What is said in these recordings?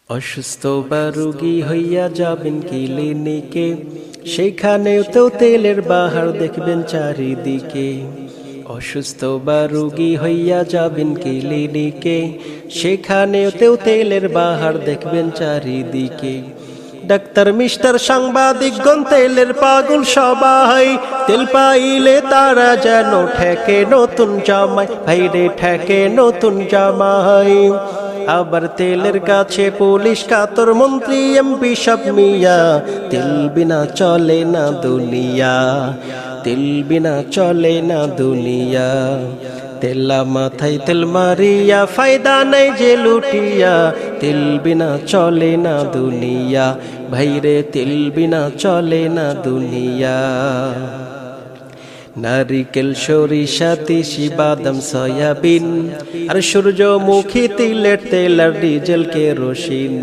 অসুস্থ বা রোগী হইয়া যাবেন ক্লিনিকে, সেখানেও তো তেলের বাহার দেখবেন চারিদিকে। অসুস্থ বা রোগী হইয়া যাবেন ক্লিনিকে, সেখানেও তো তেলের বাহার দেখবেন চারিদিকে। ডাক্তার মিস্টার সাংবাদিকগণ তেলের পাগল সবাই, তেল পাইলে তারা যেন ঠেকে নতুন জামাই, ভাইরে ঠেকে নতুন জামাই। আবার তেলের কাছে পুলিশ কাতর, মন্ত্রী এমপি সব মিয়া, তেল বিনা চলে না দুনিয়া, তেল বিনা চলে না দুনিয়া। তেলা মাথায় তেল মারিয়া ফায়দা নাই যে লুটিয়া, তেল বিনা চলে না দুনিয়া, ভাইরে তেল বিনা চলে না দুনিয়া। নারিকেল সরিষা তিসি বাদাম সয়াবিন আর সূর্যমুখী তিলের তেল আর ডিজেল কেরোসিন,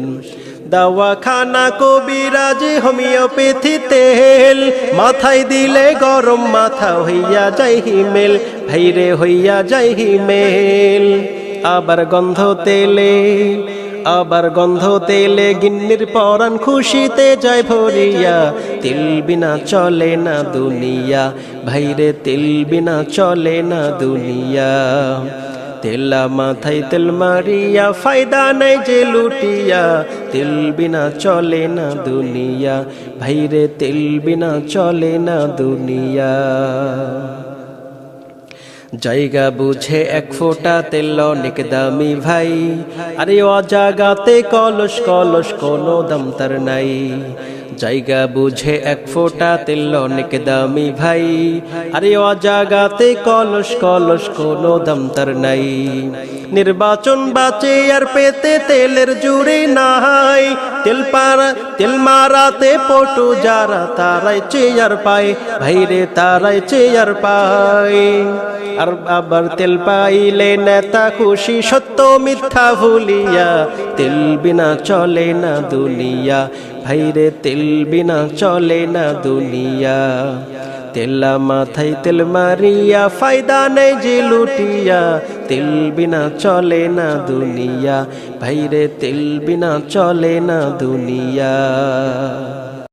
দাওয়াখানা কবিরাজ হোমিওপ্যাথি তেল, মাথায় দিলে গরম মাথা হইয়া যায় হিমেল, ভাইরে হইয়া যায় হিমেল। আবার গন্ধ তেলে গিন্নির পরাণ খুশিতে যায় ভরিয়া, তেল বিনা চলে না দুনিয়া, ভাইরে তেল বিনা চলে না দুনিয়া। তেলা মাথায় তেল মারিয়া ফায়দা নাই যে লুটিয়া, তেল বিনা চলে না দুনিয়া, ভাইরে তেল বিনা চলে না দুনিয়া। জায়গা বুঝে এক ফোঁটা তেল অনেক দামি ভাই, আরে অজাগাতে কলস কলস কোনো দাম তার নাই। জায়গা বুঝে এক ফোঁটা তেল অনেক দামি ভাই, আরে অজাগাতে কলস কলস কোনো দাম তার নাই। নির্বাচন বাঁচে আর পেতে তেলের জুড়ে নাই, তেল মারাতে পটু যারা তারাই চেয়ার পায়, ভাইরে তারাই চেয়ার পায়। আর আবার তেল পাইলে নেতা খুশি সত্য মিথ্যা ভুলিয়া, তেল বিনা চলে না দুনিয়া, ভাইরে তেল বিনা চলে না দুনিয়া। তেলা মাথায় তেল মারিয়া ফায়দা নেই যে লুটিয়া, তেল বিনা চলে না দুনিয়া, ভাইরে তেল বিনা চলে না দুনিয়া।